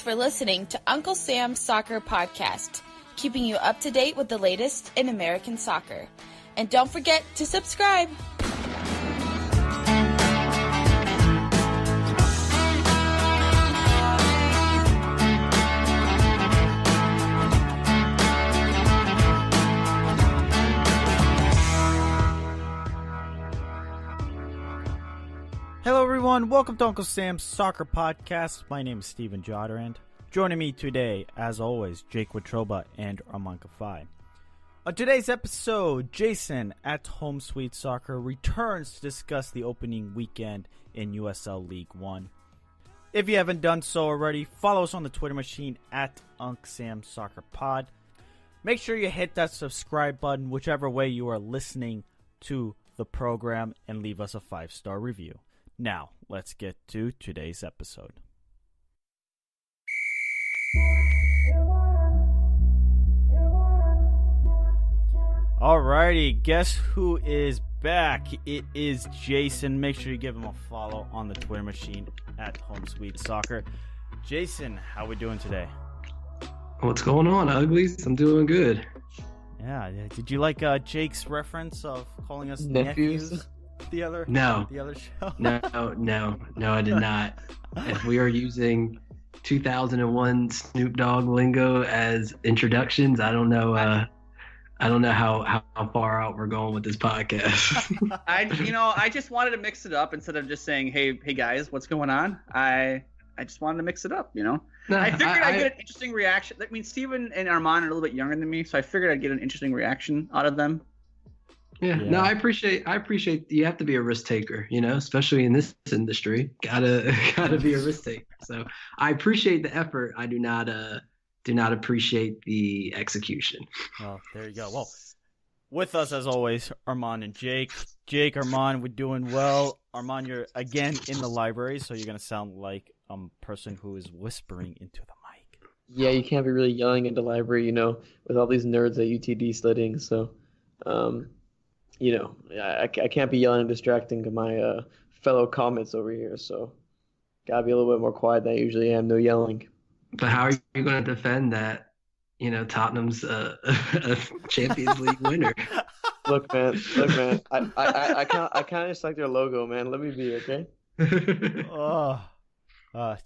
Thanks for listening to Uncle Sam's Soccer Podcast, keeping you up to date with the latest in American soccer. And don't forget to subscribe. Hello everyone, welcome to Uncle Sam's Soccer Podcast. My name is Steven Jodarand. Joining me today, as always, Jake Watroba and Armand Kafai. On today's episode, Jason at Home Sweet Soccer returns to discuss the opening weekend in USL League 1. If you haven't done so already, follow us on the Twitter machine at Unc Sam Soccer Pod. Make sure you hit that subscribe button whichever way you are listening to the program and leave us a 5-star review. Now, let's get to today's episode. Alrighty, guess who is back? It is Jason. Make sure you give him a follow on the Twitter machine at Home Sweet Soccer. Jason, how we doing today? What's going on, Uglies? I'm doing good. Yeah, did you like Jake's reference of calling us nephews? The other show? No, I did not. If we are using 2001 Snoop Dogg lingo as introductions, I don't know how far out we're going with this podcast. I just wanted to mix it up instead of just saying, hey guys, what's going on? I just wanted to mix it up, No, I figured I'd get an interesting reaction. I mean, Steven and Armand are a little bit younger than me, so I figured I'd get an interesting reaction out of them. Yeah. No, I appreciate you have to be a risk taker, especially in this industry. Gotta be a risk taker. So I appreciate the effort. I do not appreciate the execution. Well, there you go. Well, with us as always, Armand and Jake. Jake, Armand, we're doing well. Armand, you're again in the library, so you're gonna sound like a person who is whispering into the mic. Yeah, you can't be really yelling in the library, with all these nerds at UTD studying. So, I can't be yelling and distracting my fellow comments over here. So, gotta be a little bit more quiet than I usually am. No yelling. But how are you going to defend that? Tottenham's a Champions League winner. Look, man. I kind of just like their logo, man. Let me be, okay?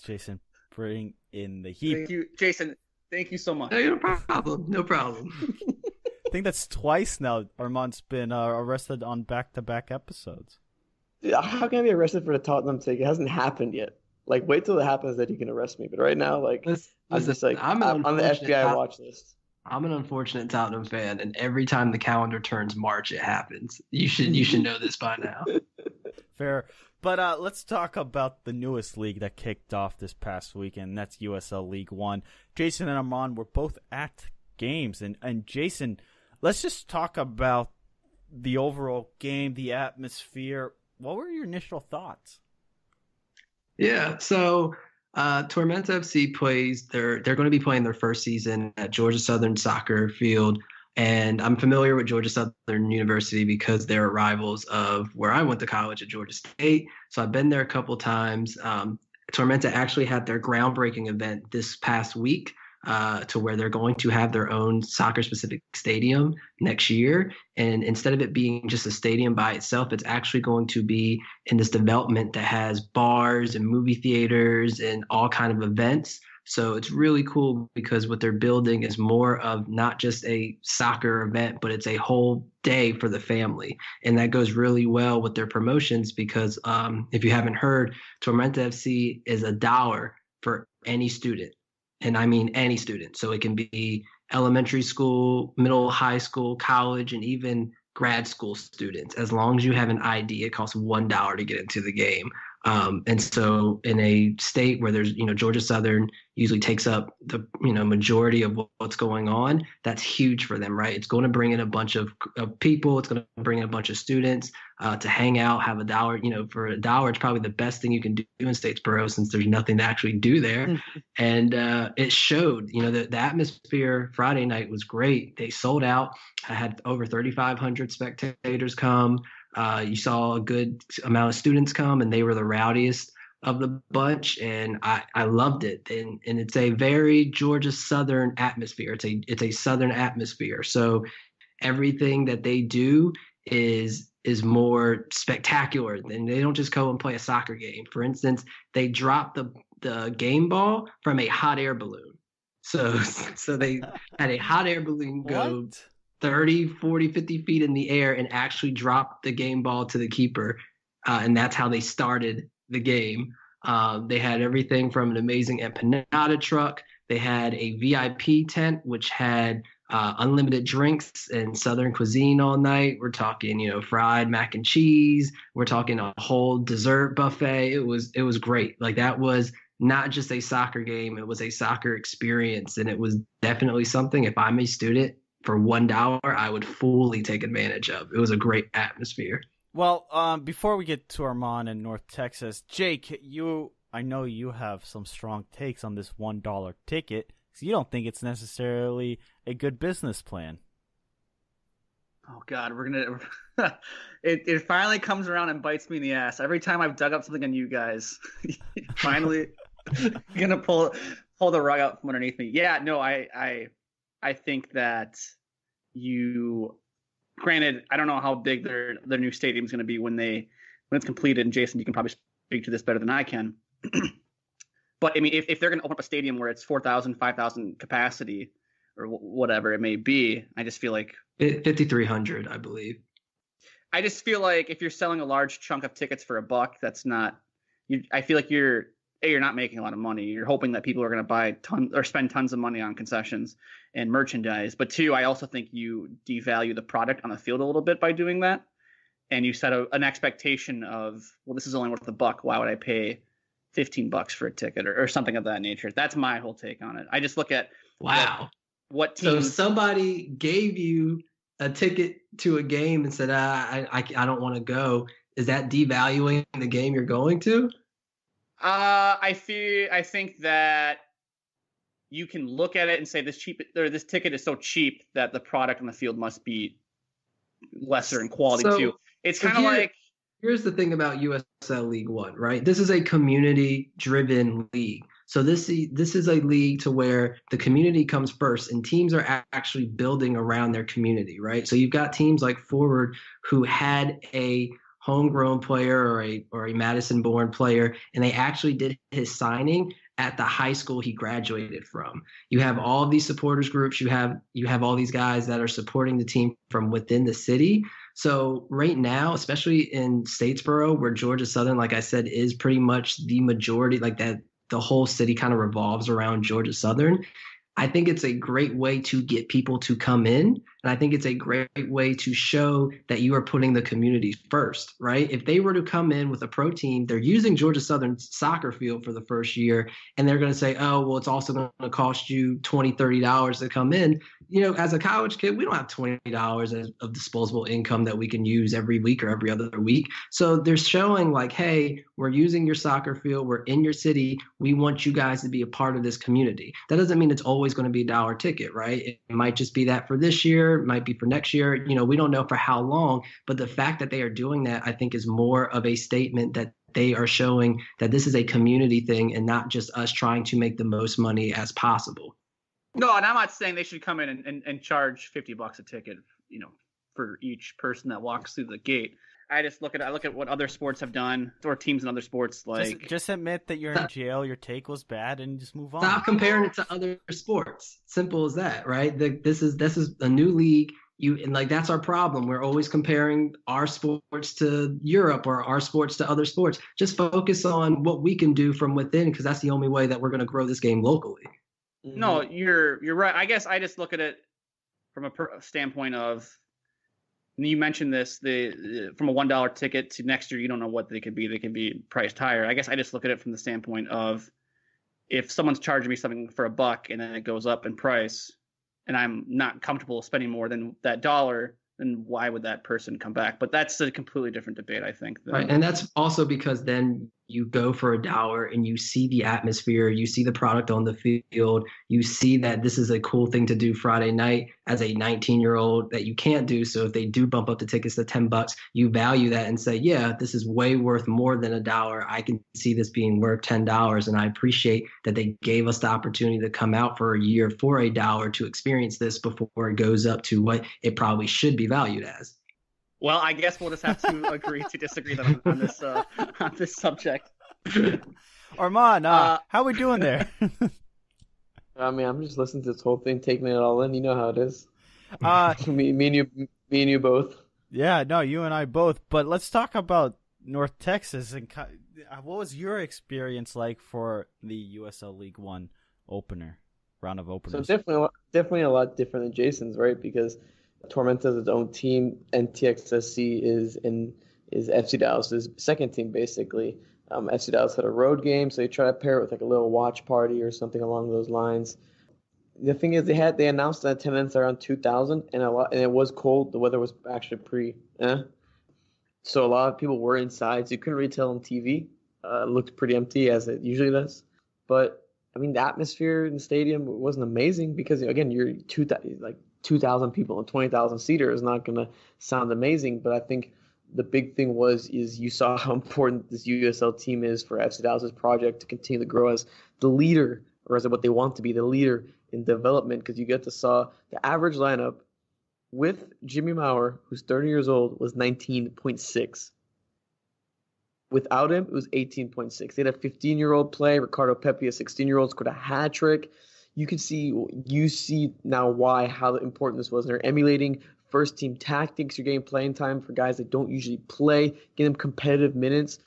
Jason, bring in the heat. Thank you, Jason. Thank you so much. No problem. I think that's twice now Armand's been arrested on back-to-back episodes. Dude, how can I be arrested for the Tottenham take? It hasn't happened yet. Like, wait till it happens that he can arrest me. But right now, I'm just like, I'm on the FBI watch list. I'm an unfortunate Tottenham fan, and every time the calendar turns March, it happens. You should know this by now. Fair. But let's talk about the newest league that kicked off this past weekend. That's USL League 1. Jason and Armand were both at games. And Jason, let's just talk about the overall game, the atmosphere. What were your initial thoughts? Yeah, so Tormenta FC they're going to be playing their first season at Georgia Southern Soccer Field, and I'm familiar with Georgia Southern University because they're rivals of where I went to college at Georgia State, so I've been there a couple times. Tormenta actually had their groundbreaking event this past week, to where they're going to have their own soccer-specific stadium next year. And instead of it being just a stadium by itself, it's actually going to be in this development that has bars and movie theaters and all kind of events. So it's really cool because what they're building is more of not just a soccer event, but it's a whole day for the family. And that goes really well with their promotions because if you haven't heard, Tormenta FC is $1 for any student. And I mean any student. So it can be elementary school, middle, high school, college, and even grad school students. As long as you have an ID, it costs $1 to get into the game. And so in a state where there's, Georgia Southern usually takes up the, majority of what's going on, that's huge for them, right? It's going to bring in a bunch of people. It's going to bring in a bunch of students to hang out, have $1. For $1, it's probably the best thing you can do in Statesboro since there's nothing to actually do there. And it showed, the atmosphere Friday night was great. They sold out. I had over 3,500 spectators come. You saw a good amount of students come, and they were the rowdiest of the bunch, and I loved it. And it's a very Georgia Southern atmosphere. It's a Southern atmosphere. So everything that they do is more spectacular. And they don't just go and play a soccer game. For instance, they drop the game ball from a hot air balloon. So they had a hot air balloon go 30, 40, 50 feet in the air and actually drop the game ball to the keeper. And that's how they started the game. They had everything from an amazing empanada truck. They had a VIP tent, which had unlimited drinks and Southern cuisine all night. We're talking, fried mac and cheese. We're talking a whole dessert buffet. It was great. Like, that was not just a soccer game. It was a soccer experience. And it was definitely something, if I'm a student, for $1, I would fully take advantage of. It was a great atmosphere. Well, before we get to Armand in North Texas, Jake, I know you have some strong takes on this $1 ticket, so you don't think it's necessarily a good business plan. Oh God, we're gonna. It finally comes around and bites me in the ass every time I've dug up something on you guys. Finally, gonna pull the rug out from underneath me. Yeah, no, I think that you. Granted, I don't know how big their new stadium is going to be when it's completed. And Jason, you can probably speak to this better than I can. But I mean, if they're going to open up a stadium where it's 4,000, 5,000 capacity or whatever it may be, I just feel like 5,300, I believe. I just feel like if you're selling a large chunk of tickets for $1, that's not. I feel like you're not making a lot of money. You're hoping that people are going to buy spend tons of money on concessions and merchandise. But 2, I also think you devalue the product on the field a little bit by doing that. And you set an expectation of, well, this is only worth $1. Why would I pay $15 for a ticket or something of that nature? That's my whole take on it. I just look at what teams. So somebody gave you a ticket to a game and said, I don't want to go. Is that devaluing the game you're going to? I think that you can look at it and say this ticket is so cheap that the product on the field must be lesser in quality too. It's kind of like, here's the thing about USL League One, right? This is a community-driven league. So this is a league to where the community comes first, and teams are actually building around their community, right? So you've got teams like Forward who had a homegrown player or a Madison-born player, and they actually did his signing at the high school he graduated from. You have all these supporters groups. You have all these guys that are supporting the team from within the city. So right now, especially in Statesboro, where Georgia Southern, like I said, is pretty much the majority, like that, the whole city kind of revolves around Georgia Southern. I think it's a great way to get people to come in. And I think it's a great way to show that you are putting the community first, right? If they were to come in with a pro team, they're using Georgia Southern soccer field for the first year, and they're going to say, oh, well, it's also going to cost you $20, $30 to come in. As a college kid, we don't have $20 of disposable income that we can use every week or every other week. So they're showing like, hey, we're using your soccer field. We're in your city. We want you guys to be a part of this community. That doesn't mean it's always going to be $1 ticket, right? It might just be that for this year, it might be for next year. We don't know for how long, but the fact that they are doing that, I think, is more of a statement that they are showing that this is a community thing and not just us trying to make the most money as possible. No, and I'm not saying they should come in and charge $50 a ticket, for each person that walks through the gate. I look at what other sports have done, or teams in other sports. Like, just admit that you're in jail, your take was bad, and just move on. Stop comparing it to other sports. Simple as that, right? This is a new league. That's our problem. We're always comparing our sports to Europe or our sports to other sports. Just focus on what we can do from within, because that's the only way that we're going to grow this game locally. No, you're right. I guess I just look at it from a standpoint of. You mentioned this, from a $1 ticket to next year, you don't know what they could be. They could be priced higher. I guess I just look at it from the standpoint of, if someone's charging me something for $1 and then it goes up in price, and I'm not comfortable spending more than that $1, then why would that person come back? But that's a completely different debate, I think. Right, and that's also because then you go for $1 and you see the atmosphere, you see the product on the field, you see that this is a cool thing to do Friday night as a 19-year-old that you can't do. So if they do bump up the tickets to $10, you value that and say, yeah, this is way worth more than $1. I can see this being worth $10. And I appreciate that they gave us the opportunity to come out for a year for $1 to experience this before it goes up to what it probably should be valued as. Well, I guess we'll just have to agree to disagree on this subject. Armand, how are we doing there? I mean, I'm just listening to this whole thing, taking it all in. You know how it is. Me and you both. Yeah, no, you and I both. But let's talk about North Texas and what was your experience like for the USL League One round of openers? So definitely a lot different than Jason's, right? Because Tormenta is its own team, and TXSC is FC Dallas's second team, basically. FC Dallas had a road game, so they try to pair it with like a little watch party or something along those lines. The thing is, they announced an attendance around 2,000, and it was cold. The weather was actually pretty, so a lot of people were inside, so you couldn't really tell on TV. It looked pretty empty, as it usually does. But I mean, the atmosphere in the stadium wasn't amazing because, again, you're 2,000 people and 20,000 seater is not going to sound amazing. But I think the big thing is you saw how important this USL team is for FC Dallas's project to continue to grow as the leader, or as what they want to be, the leader in development, because you get to saw the average lineup with Jimmy Maurer, who's 30 years old, was 19.6. Without him, it was 18.6. They had a 15-year-old play. Ricardo Pepi, a 16-year-old, scored a hat trick. You see now how important this was. And they're emulating first team tactics. You're getting playing time for guys that don't usually play, getting them competitive minutes.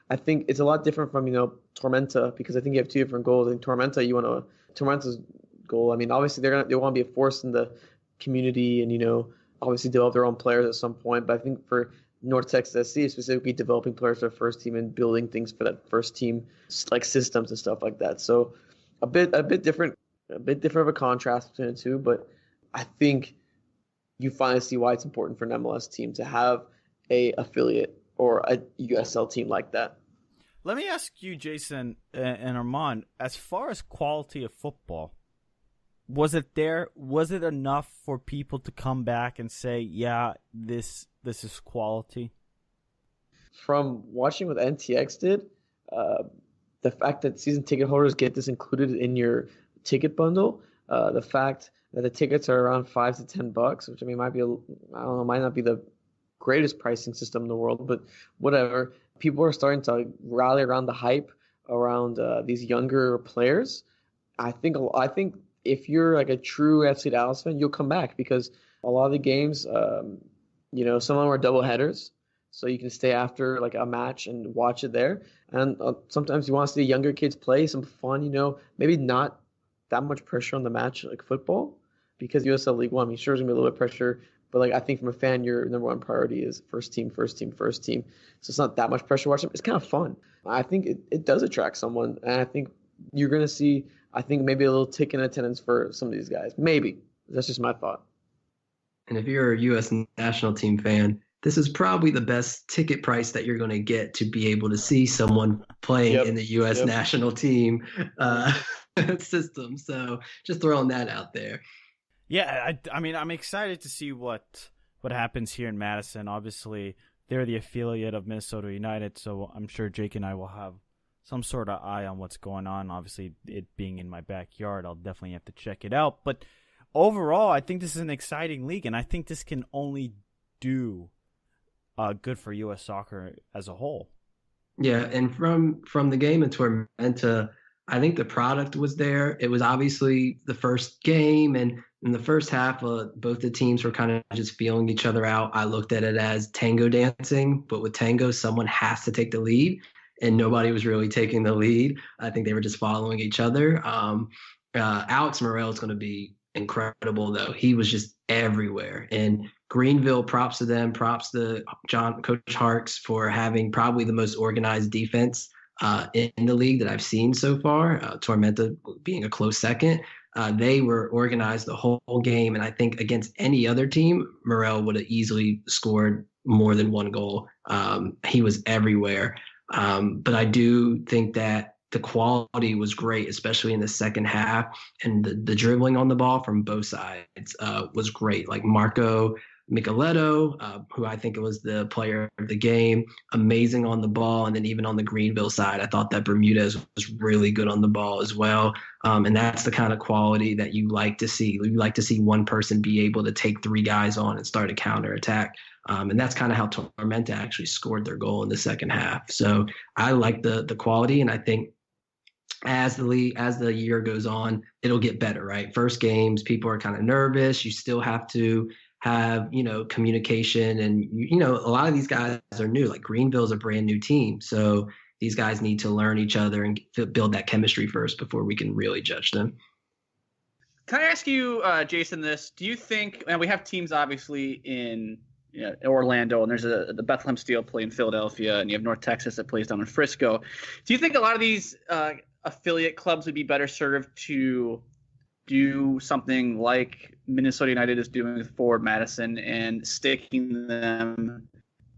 I think it's a lot different from, Tormenta, because I think you have two different goals. In Tormenta's goal, I mean, obviously they want to be a force in the community and, obviously develop their own players at some point. But I think for North Texas SC, specifically developing players for their first team and building things for that first team, like systems and stuff like that. So a bit different of a contrast between the two, but I think you finally see why it's important for an MLS team to have a affiliate or a USL team like that. Let me ask you, Jason and Armand, as far as quality of football, was it there? Was it enough for people to come back and say, yeah, this is quality? From watching what NTX did, the fact that season ticket holders get this included in your ticket bundle, the fact that the tickets are around $5 to $10, which I mean might not be the greatest pricing system in the world, but whatever. People are starting to rally around the hype around these younger players. I think if you're like a true FC Dallas fan, you'll come back because a lot of the games, some of them are double headers, so you can stay after like a match and watch it there. And sometimes you want to see younger kids play some fun, maybe not that much pressure on the match like football, because USL League One, I mean, sure, there's gonna be a little bit of pressure, but like I think from a fan, your number one priority is first team. So it's not that much pressure to watch them. It's kind of fun. I think it does attract someone, and I think you're gonna see, maybe a little tick in attendance for some of these guys. Maybe. That's just my thought. And if you're a U.S. national team fan, this is probably the best ticket price that you're going to get to be able to see someone playing in the U.S. national team system. So just throwing that out there. Yeah, I mean, I'm excited to see what happens here in Madison. Obviously, they're the affiliate of Minnesota United, so I'm sure Jake and I will have some sort of eye on what's going on. Obviously, it being in my backyard, I'll definitely have to check it out. But overall, I think this is an exciting league, and I think this can only do good for U.S. soccer as a whole. Yeah, and from the game in Tormenta, I think the product was there. It was obviously the first game, and in the first half, both the teams were kind of just feeling each other out. I looked at it as tango dancing, but with tango, someone has to take the lead, and nobody was really taking the lead. I think they were just following each other. Alex Morel is going to be incredible, though. He was just everywhere. And Greenville, props to them, props to Coach Harkes for having probably the most organized defense in the league that I've seen so far. Tormenta being a close second. They were organized the whole game, and I think against any other team, Morel would have easily scored more than one goal. He was everywhere. But I do think that the quality was great, especially in the second half, and the dribbling on the ball from both sides was great. Like Marco Micheletto, who I think was the player of the game, amazing on the ball. And then even on the Greenville side, I thought that Bermudez was really good on the ball as well. And that's the kind of quality that you like to see. You like to see one person be able to take three guys on and start a counterattack. And that's kind of how Tormenta actually scored their goal in the second half. So I like the quality, and I think as the year goes on, it'll get better, right? First games, people are kind of nervous. You still have to have, communication, and, a lot of these guys are new. Like Greenville's a brand new team. So these guys need to learn each other and build that chemistry first before we can really judge them. Can I ask you, Jason, this? Do you think, and we have teams obviously in Orlando, and there's the Bethlehem Steel play in Philadelphia, and you have North Texas that plays down in Frisco. Do you think a lot of these affiliate clubs would be better served to do something like Minnesota United is doing with Forward Madison and staking them,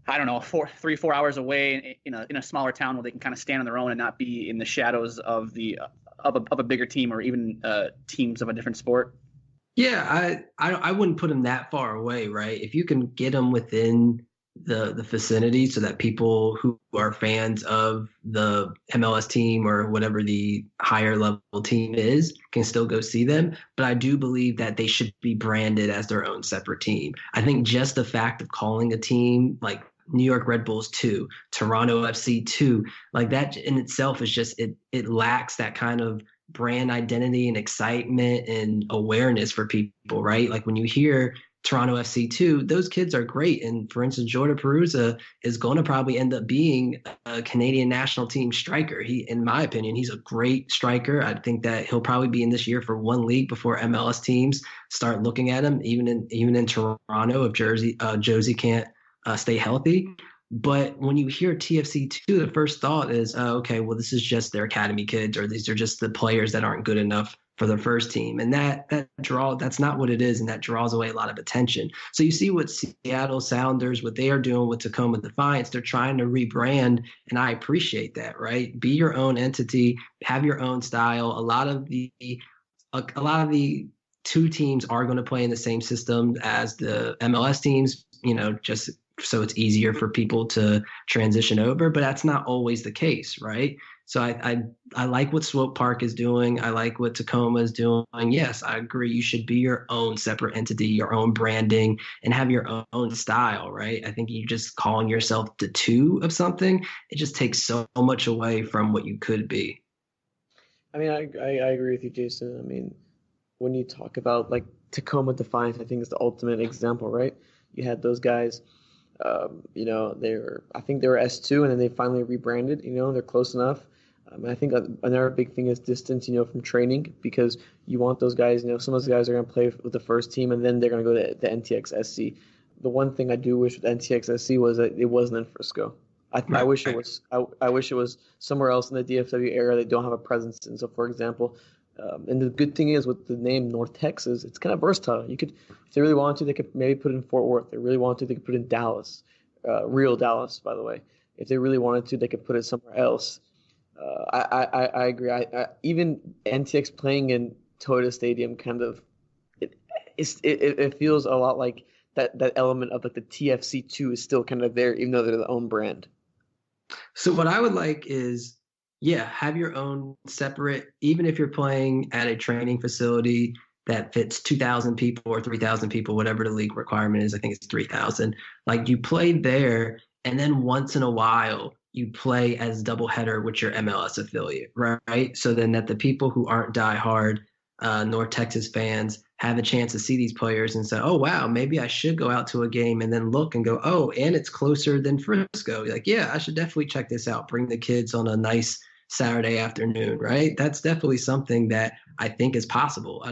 I don't know, 3-4 hours away in a smaller town where they can kind of stand on their own and not be in the shadows of a bigger team, or even teams of a different sport? Yeah, I wouldn't put them that far away, right? If you can get them within the vicinity so that people who are fans of the MLS team or whatever the higher level team is can still go see them. But I do believe that they should be branded as their own separate team. I think just the fact of calling a team like New York Red Bulls 2, Toronto FC 2, like that in itself is just, it lacks that kind of brand identity and excitement and awareness for people, right? Like when you hear Toronto FC 2, those kids are great. And for instance, Jordan Perusa is going to probably end up being a Canadian national team striker. In my opinion, he's a great striker. I think that he'll probably be in this year for one league before MLS teams start looking at him, even in Toronto, if Josie can't stay healthy. But when you hear TFC2, the first thought is, okay, well, this is just their academy kids, or these are just the players that aren't good enough for the first team. And that's not what it is. And that draws away a lot of attention. So you see what Seattle Sounders, what they are doing with Tacoma Defiance, they're trying to rebrand. And I appreciate that, right? Be your own entity, have your own style. A lot of the two teams are going to play in the same system as the MLS teams, just so it's easier for people to transition over, but that's not always the case, right? So I like what Swope Park is doing. I like what Tacoma is doing. Yes, I agree. You should be your own separate entity, your own branding, and have your own style, right? I think you just calling yourself the two of something, it just takes so much away from what you could be. I mean, I agree with you, Jason. I mean, when you talk about like Tacoma Defiance, I think is the ultimate example, right? You had those guys. I think they were S2, and then they finally rebranded. They're close enough. I think another big thing is distance. From training, because you want those guys. Some of those guys are going to play with the first team, and then they're going to go to the NTX SC. The one thing I do wish with NTX SC was that it wasn't in Frisco. I wish it was. I wish it was somewhere else in the DFW area they don't have a presence in. So, for example. And the good thing is with the name North Texas, it's kind of versatile. You could, if they really wanted to, they could maybe put it in Fort Worth. If they really wanted to, they could put it in Dallas, real Dallas, by the way. If they really wanted to, they could put it somewhere else. I agree. Even NTX playing in Toyota Stadium kind of, it feels a lot like that element of like the TFC2 is still kind of there, even though they're their own brand. So what I would like is, have your own separate, even if you're playing at a training facility that fits 2,000 people or 3,000 people, whatever the league requirement is. I think it's 3,000. Like you play there, and then once in a while you play as doubleheader with your MLS affiliate, right? So then that the people who aren't diehard North Texas fans have a chance to see these players and say, oh, wow, maybe I should go out to a game, and then look and go, oh, and it's closer than Frisco. Like, yeah, I should definitely check this out. Bring the kids on a nice Saturday afternoon, right? That's definitely something that I think is possible.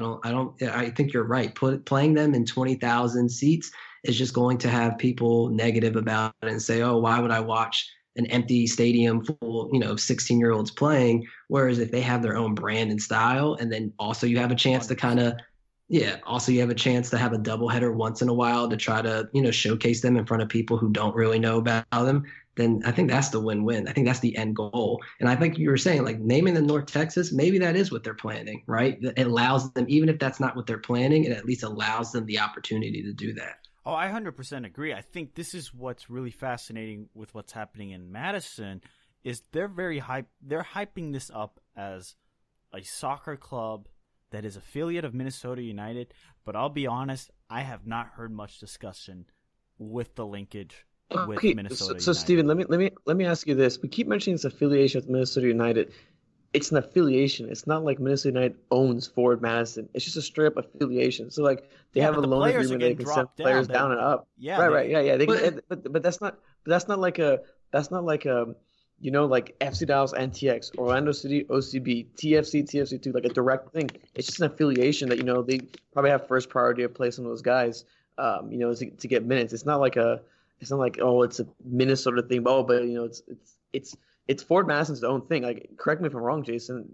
I think you're right. Playing them in 20,000 seats is just going to have people negative about it and say, oh, why would I watch an empty stadium full, 16-year-olds playing? Whereas if they have their own brand and style, and then also you have a chance to also you have a chance to have a doubleheader once in a while to try to, showcase them in front of people who don't really know about them. then I think that's the win-win. I think that's the end goal. And I think you were saying, like, naming them North Texas, maybe that is what they're planning, right? It allows them, even if that's not what they're planning, it at least allows them the opportunity to do that. Oh, I 100% agree. I think this is what's really fascinating with what's happening in Madison is they're very hype. They're hyping this up as a soccer club that is affiliate of Minnesota United. But I'll be honest, I have not heard much discussion with the linkage with Minnesota United. So Steven, let me ask you this. We keep mentioning this affiliation with Minnesota United. It's an affiliation. It's not like Minnesota United owns Forward Madison. It's just a straight up affiliation. So like they have a loan agreement, they can send players down and up. Yeah, right. But that's not like a you know, like FC Dallas NTX, Orlando City OCB, TFC2, like a direct thing. It's just an affiliation that, you know, they probably have first priority of place on those guys, you know, to get minutes. It's not like it's a Minnesota thing. Oh, but you know, it's Ford Madison's own thing. Like, correct me if I'm wrong, Jason.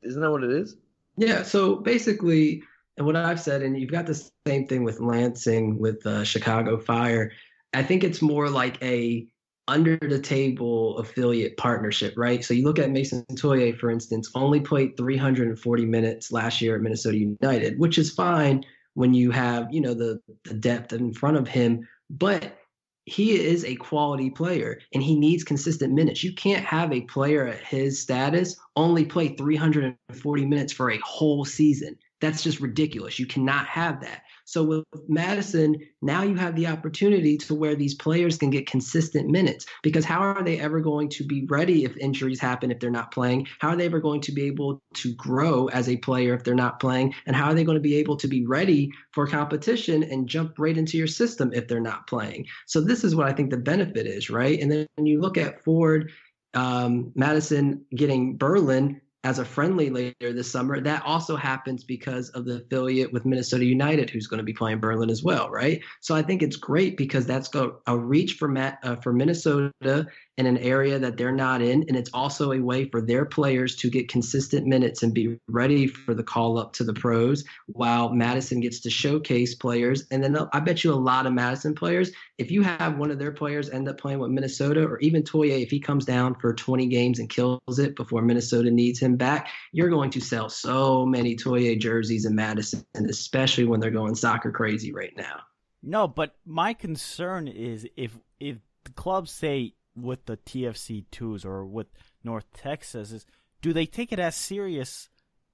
Isn't that what it is? Yeah. So basically, and what I've said, and you've got the same thing with Lansing, with Chicago Fire. I think it's more like a under the table affiliate partnership, right? So you look at Mason Toye, for instance, only played 340 minutes last year at Minnesota United, which is fine when you have, you know, the depth in front of him, but he is a quality player and he needs consistent minutes. You can't have a player at his status only play 340 minutes for a whole season. That's just ridiculous. You cannot have that. So with Madison, now you have the opportunity to where these players can get consistent minutes, because how are they ever going to be ready if injuries happen, if they're not playing? How are they ever going to be able to grow as a player if they're not playing? And how are they going to be able to be ready for competition and jump right into your system if they're not playing? So this is what I think the benefit is, right? And then when you look at Ford, Madison getting Berlin as a friendly later this summer, that also happens because of the affiliate with Minnesota United, who's going to be playing Berlin as well, right? So I think it's great because that's a reach for Minnesota in an area that they're not in, and it's also a way for their players to get consistent minutes and be ready for the call up to the pros, while Madison gets to showcase players. And then I bet you a lot of Madison players, if you have one of their players end up playing with Minnesota, or even Toye, if he comes down for 20 games and kills it before Minnesota needs him back, you're going to sell so many Toye jerseys in Madison, especially when they're going soccer crazy right now. No, but my concern is if the clubs say with the TFC2s or with North Texas, is do they take it as serious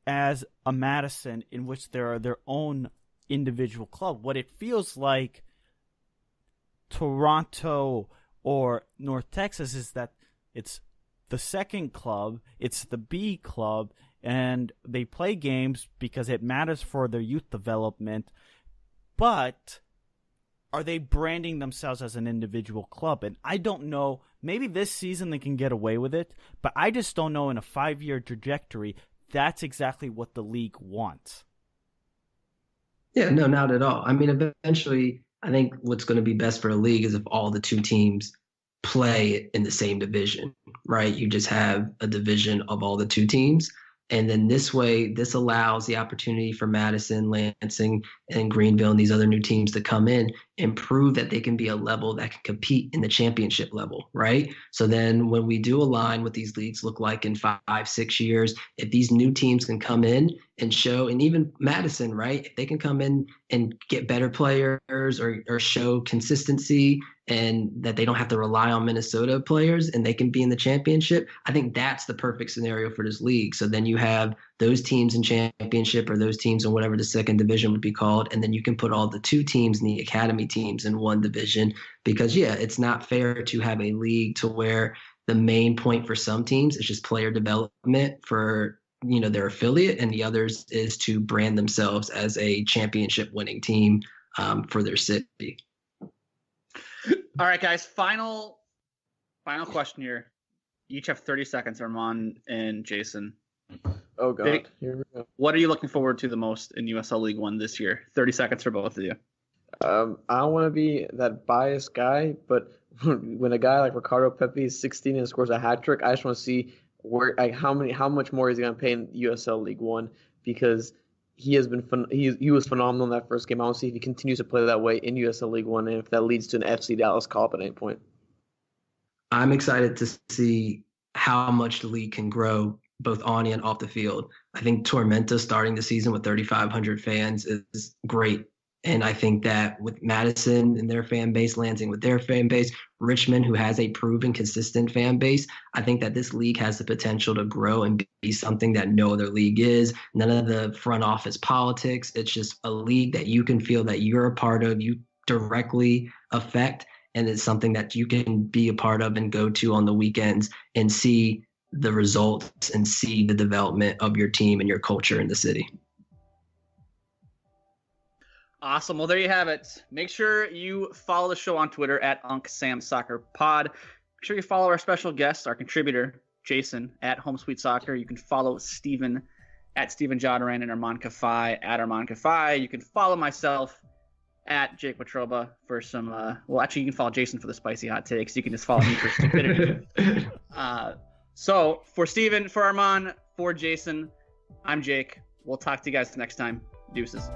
as a Madison in which they are their own individual club? What it feels like Toronto or North Texas is that it's the second club, it's the B club, and they play games because it matters for their youth development, but are they branding themselves as an individual club? And I don't know, maybe this season they can get away with it, but I just don't know in a 5-year trajectory that's exactly what the league wants. Yeah, no, not at all. I mean, eventually, I think what's going to be best for the league is if all the two teams play in the same division, right? You just have a division of all the two teams. And then this way, this allows the opportunity for Madison, Lansing, and Greenville and these other new teams to come in and prove that they can be a level that can compete in the championship level, right? So then when we do align what these leagues look like in 5-6 years, if these new teams can come in and show, and even Madison, right? If they can come in and get better players or show consistency and that they don't have to rely on Minnesota players and they can be in the championship, I think that's the perfect scenario for this league. So then you have those teams in championship or those teams in whatever the second division would be called. And then you can put all the two teams in the academy teams in one division, because it's not fair to have a league to where the main point for some teams is just player development for, their affiliate, and the others is to brand themselves as a championship winning team for their city. All right, guys, final question here. You each have 30 seconds, Armand and Jason. Oh, God. Here we go. What are you looking forward to the most in USL League One this year? 30 seconds for both of you. I don't want to be that biased guy, but when a guy like Ricardo Pepi is 16 and scores a hat trick, I just want to see how much more he's going to pay in USL League One, because he was phenomenal in that first game. I want to see if he continues to play that way in USL League One, and if that leads to an FC Dallas call-up at any point. I'm excited to see how much the league can grow both on and off the field. I think Tormenta starting the season with 3,500 fans is great. And I think that with Madison and their fan base, Lansing with their fan base, Richmond, who has a proven consistent fan base, I think that this league has the potential to grow and be something that no other league is. None of the front office politics. It's just a league that you can feel that you're a part of, you directly affect, and it's something that you can be a part of and go to on the weekends and see the results and see the development of your team and your culture in the city. Awesome. Well, there you have it. Make sure you follow the show on Twitter at UncSamSoccerPod. Make sure you follow our special guest, our contributor, Jason, at Home Sweet Soccer. You can follow Steven at Steven Jodaran and Armand Kafai at Armand Kafai. You can follow myself at Jake Watroba for some, well, actually, you can follow Jason for the spicy hot takes. You can just follow me for stupidity. So for Steven, for Armand, for Jason, I'm Jake. We'll talk to you guys next time. Deuces.